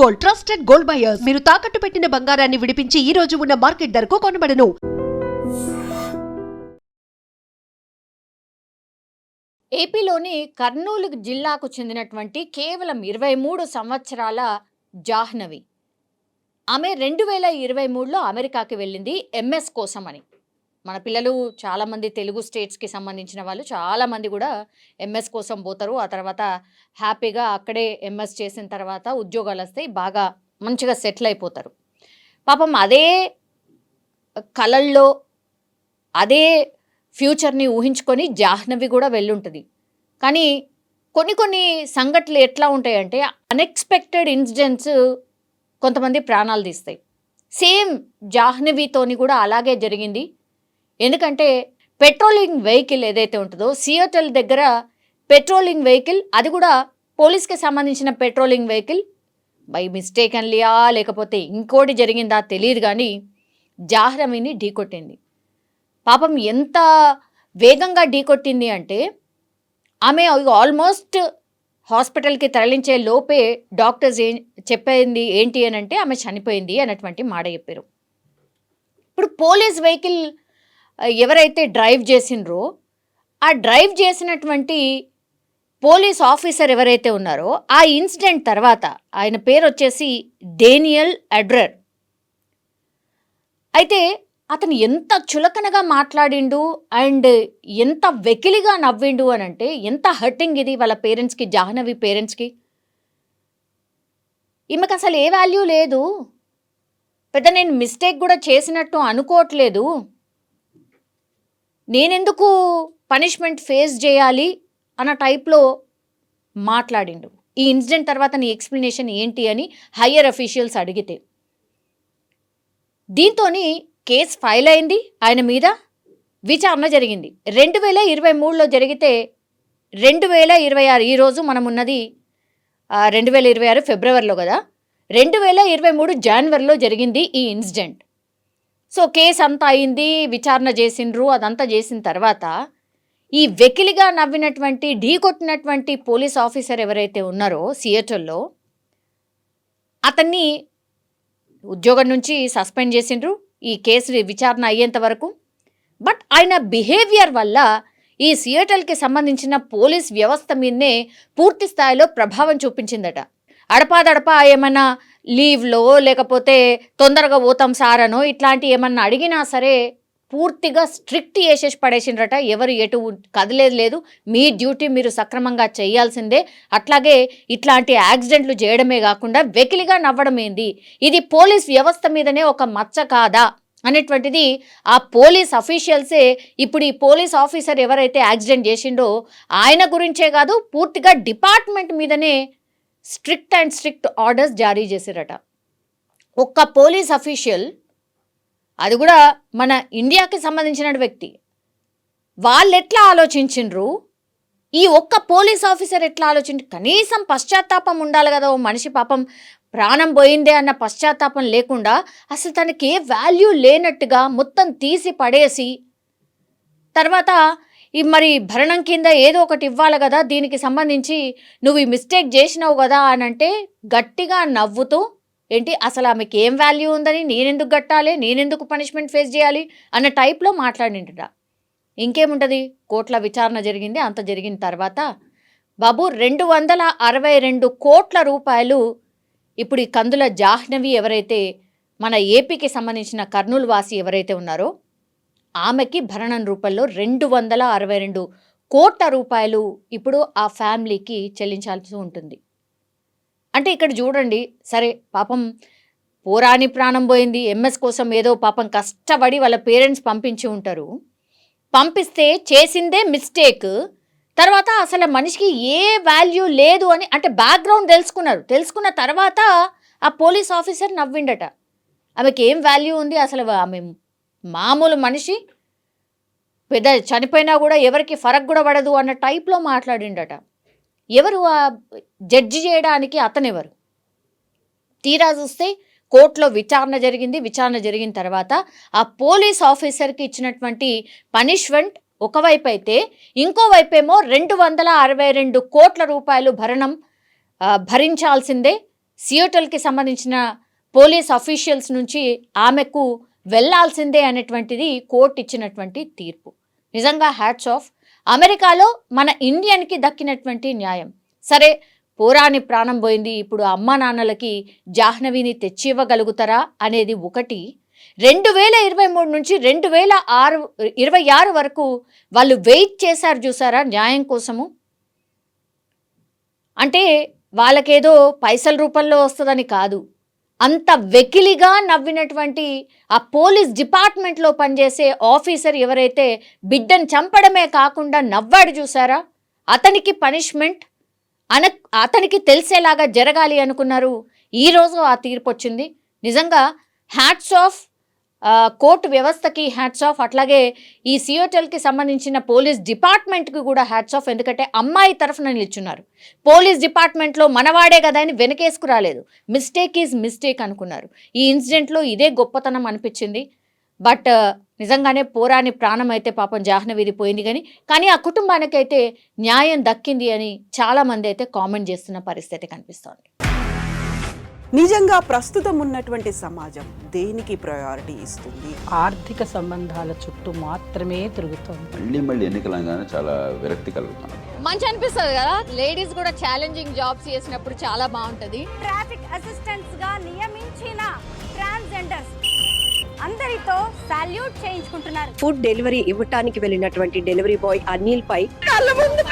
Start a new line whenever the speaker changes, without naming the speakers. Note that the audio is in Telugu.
Gold, trusted gold buyers. మీరు తాకట్టు పెట్టిన బంగారాన్ని విడిపించి ఈ రోజు ఉన్న మార్కెట్ ధరకు కొనబడను.
ఏపీలోని కర్నూలు జిల్లాకు చెందినటువంటి కేవలం 23 సంవత్సరాల జాహ్నవి. ఆమె 2023లో అమెరికాకి వెళ్ళింది ఎంఎస్ కోసం అని. మన పిల్లలు చాలామంది తెలుగు స్టేట్స్కి సంబంధించిన వాళ్ళు చాలామంది కూడా ఎంఎస్ కోసం పోతారు. ఆ తర్వాత హ్యాపీగా అక్కడే ఎంఎస్ చేసిన తర్వాత ఉద్యోగాలు వస్తాయి, బాగా మంచిగా సెటిల్ అయిపోతారు. పాపం అదే కలల్లో అదే ఫ్యూచర్ని ఊహించుకొని జాహ్నవి కూడా వెళ్ళుంటుంది. కానీ కొన్ని సంఘటనలు ఎట్లా ఉంటాయంటే అన్ఎక్స్పెక్టెడ్ ఇన్సిడెంట్స్ కొంతమంది ప్రాణాలు తీస్తాయి. సేమ్ జాహ్నవితోని కూడా అలాగే జరిగింది. ఎందుకంటే పెట్రోలింగ్ వెహికల్ ఏదైతే ఉంటుందో సియోటల్ దగ్గర పెట్రోలింగ్ వెహికల్, అది కూడా పోలీస్కి సంబంధించిన పెట్రోలింగ్ వెహికల్ బై మిస్టేక్ అన్లియా లేకపోతే ఇంకోటి జరిగిందా తెలియదు, కానీ జాహ్నవిని ఢీకొట్టింది. పాపం ఎంత వేగంగా ఢీకొట్టింది అంటే ఆమె ఆల్మోస్ట్ హాస్పిటల్కి తరలించే లోపే డాక్టర్స్ చెప్పింది ఏంటి అని అంటే ఆమె చనిపోయింది అన్నటువంటి మాట చెప్పారు. ఇప్పుడు పోలీస్ వెహికల్ ఎవరైతే డ్రైవ్ చేసిండ్రో ఆ డ్రైవ్ చేసినటువంటి పోలీస్ ఆఫీసర్ ఎవరైతే ఉన్నారో ఆ ఇన్సిడెంట్ తర్వాత ఆయన పేరు వచ్చేసి డేనియల్ అడ్రర్. అయితే అతను ఎంత చులకనగా మాట్లాడిండు అండ్ ఎంత వెకిలిగా నవ్విండు అని అంటే ఎంత హర్టింగ్ ఇది వాళ్ళ పేరెంట్స్కి, జాహ్నవి పేరెంట్స్కి. ఈమెకు అసలు ఏ వాల్యూ లేదు, పెద్ద నేను మిస్టేక్ కూడా చేసినట్టు అనుకోవట్లేదు, నేనెందుకు పనిష్మెంట్ ఫేస్ చేయాలి అన్న టైప్లో మాట్లాడిండు. ఈ ఇన్సిడెంట్ తర్వాత నీ ఎక్స్ప్లెనేషన్ ఏంటి అని హయ్యర్ అఫీషియల్స్ అడిగితే దీంతో కేసు ఫైల్ అయింది, ఆయన మీద విచారణ జరిగింది. 2023లో జరిగితే 2026 ఈరోజు మనం ఉన్నది 2026 ఫిబ్రవరిలో కదా, 2023 జనవరిలో జరిగింది ఈ ఇన్సిడెంట్. సో కేసు అంతా అయింది, విచారణ చేసిండ్రు, అదంతా చేసిన తర్వాత ఈ వెకిలిగా నవ్వినటువంటి ఢీకొట్టినటువంటి పోలీస్ ఆఫీసర్ ఎవరైతే ఉన్నారో సియోటల్లో అతన్ని ఉద్యోగం నుంచి సస్పెండ్ చేసిండ్రు ఈ కేసు విచారణ అయ్యేంత వరకు. బట్ ఆయన బిహేవియర్ వల్ల ఈ సియోటల్కి సంబంధించిన పోలీస్ వ్యవస్థ మీదనే పూర్తి స్థాయిలో ప్రభావం చూపించిందట. అడపాదడపా ఏమన్నా లీవ్లో లేకపోతే తొందరగా పోతాం సారనో ఇట్లాంటి ఏమన్నా అడిగినా సరే పూర్తిగా స్ట్రిక్ట్ చేసేసి పడేసిండ్రట. ఎవరు ఎటు కదలేదు లేదు, మీ డ్యూటీ మీరు సక్రమంగా చేయాల్సిందే. అట్లాగే ఇట్లాంటి యాక్సిడెంట్లు చేయడమే కాకుండా వెకిలిగా నవ్వడం ఏంది, ఇది పోలీస్ వ్యవస్థ మీదనే ఒక మచ్చ కాదా అనేటువంటిది ఆ పోలీస్ అఫీషియల్సే ఇప్పుడు ఈ పోలీస్ ఆఫీసర్ ఎవరైతే యాక్సిడెంట్ చేసిండో ఆయన గురించే కాదు, పూర్తిగా డిపార్ట్మెంట్ మీదనే స్ట్రిక్ట్ ఆర్డర్స్ జారీ చేశారట. ఒక్క పోలీస్ అఫీషియల్, అది కూడా మన ఇండియాకి సంబంధించిన వ్యక్తి, వాళ్ళు ఎట్లా ఆలోచించిండ్రు, ఈ ఒక్క పోలీస్ ఆఫీసర్ ఎట్లా ఆలోచించు, కనీసం పశ్చాత్తాపం ఉండాలి కదా. ఓ మనిషి పాపం ప్రాణం పోయిందే అన్న పశ్చాత్తాపం లేకుండా అసలు తనకి ఏ వాల్యూ లేనట్టుగా మొత్తం తీసి పడేసి తర్వాత మరి భరణం కింద ఏదో ఒకటి ఇవ్వాలి కదా, దీనికి సంబంధించి నువ్వు ఈ మిస్టేక్ చేసినావు కదా అని అంటే గట్టిగా నవ్వుతూ ఏంటి అసలు ఆమెకి ఏం వాల్యూ ఉందని, నేనెందుకు కట్టాలి, నేనెందుకు పనిష్మెంట్ ఫేస్ చేయాలి అన్న టైప్లో మాట్లాడింట. ఇంకేముంటుంది, కోట్ల విచారణ జరిగింది. అంత జరిగిన తర్వాత బాబు 262 కోట్ల రూపాయలు ఇప్పుడు ఈ కందుల జాహ్నవి ఎవరైతే మన ఏపీకి సంబంధించిన కర్నూలు వాసి ఎవరైతే ఉన్నారో ఆమెకి భరణం రూపంలో 262 కోట్ల రూపాయలు ఇప్పుడు ఆ ఫ్యామిలీకి చెల్లించాల్సి ఉంటుంది. అంటే ఇక్కడ చూడండి, సరే పాపం పోరాని ప్రాణం పోయింది, ఎంఎస్ కోసం ఏదో పాపం కష్టపడి వాళ్ళ పేరెంట్స్ పంపించి ఉంటారు, పంపిస్తే చేసిందే మిస్టేక్. తర్వాత అసలు మనిషికి ఏ వాల్యూ లేదు అని అంటే బ్యాక్గ్రౌండ్ తెలుసుకున్న తర్వాత ఆ పోలీస్ ఆఫీసర్ నవ్విండట. ఆమెకి ఏం వాల్యూ ఉంది, అసలు ఆమె మామూలు మనిషి, పెద్ద చనిపోయినా కూడా ఎవరికి ఫరక్ కూడా పడదు అన్న టైప్లో మాట్లాడిండట. ఎవరు ఆ జడ్జి చేయడానికి, అతనెవరు? తీరా చూస్తే కోర్టులో విచారణ జరిగింది. విచారణ జరిగిన తర్వాత ఆ పోలీస్ ఆఫీసర్కి ఇచ్చినటువంటి పనిష్మెంట్ ఒకవైపు అయితే, ఇంకోవైపు ఏమో 262 కోట్ల రూపాయలు భరణం భరించాల్సిందే, సియోటల్కి సంబంధించిన పోలీస్ అఫీషియల్స్ నుంచి ఆమెకు వెళ్లాల్సిందే అనేటువంటిది కోర్టు ఇచ్చినటువంటి తీర్పు. నిజంగా హ్యాట్స్ ఆఫ్. అమెరికాలో మన ఇండియన్కి దక్కినటువంటి న్యాయం. సరే, పోరాని ప్రాణం పోయింది, ఇప్పుడు అమ్మా నాన్నలకి జాహ్నవిని తెచ్చి ఇవ్వగలుగుతారా అనేది ఒకటి. 2023 నుంచి 2026 వరకు వాళ్ళు వెయిట్ చేశారు చూసారా న్యాయం కోసము. అంటే వాళ్ళకేదో పైసల రూపంలో వస్తుందని కాదు, అంత వెకిలిగా నవ్వినటువంటి ఆ పోలీస్ డిపార్ట్మెంట్లో పనిచేసే ఆఫీసర్ ఎవరైతే బిడ్డను చంపడమే కాకుండా నవ్వాడు చూసారా, అతనికి పనిష్మెంట్ అతనికి తెలిసేలాగా జరగాలి అనుకున్నారు. ఈరోజు ఆ తీర్పు వచ్చింది. నిజంగా హ్యాట్స్ ఆఫ్ కోర్టు వ్యవస్థకి, హ్యాట్స్ ఆఫ్. అట్లాగే ఈ సియోటల్కి సంబంధించిన పోలీస్ డిపార్ట్మెంట్కి కూడా హ్యాట్స్ ఆఫ్. ఎందుకంటే అమ్మాయి తరఫున నిల్చున్నారు. పోలీస్ డిపార్ట్మెంట్లో మనవాడే కదా అని వెనకేసుకు రాలేదు. మిస్టేక్ ఈజ్ మిస్టేక్ అనుకున్నారు. ఈ ఇన్సిడెంట్లో ఇదే గొప్పతనం అనిపించింది. బట్ నిజంగానే పోరాని ప్రాణం అయితే పాపం జాహ్నవిది పోయింది, కానీ ఆ కుటుంబానికైతే న్యాయం దక్కింది అని చాలామంది అయితే కామెంట్ చేస్తున్న పరిస్థితి కనిపిస్తోంది.
నిజంగా ప్రస్తుతం ఉన్నటువంటి సమాజం దేనికి ప్రయారిటీ ఇస్తుంది?
ఆర్థిక సంబంధాల చుట్టూ మాత్రమే తిరుగుతోంది.
మళ్ళీ ఎన్నికలంగానే చాలా విరక్తి కలుగుతాను.
మంచి అనిపిస్తుంది కదా, లేడీస్ కూడా ఛాలెంజింగ్ జాబ్స్ చేసినప్పుడు చాలా బాగుంటుంది.
ట్రాఫిక్ అసిస్టెంట్స్ గా నియమించిన ట్రాన్స్జెండర్స్ అందరితో సాల్యూట్ చేయించుకుంటున్నారు.
ఫుడ్ డెలివరీ ఇవ్వటానికి వెళ్ళినటువంటి డెలివరీ బాయ్ అనిల్ పై కళ్ళ ముందు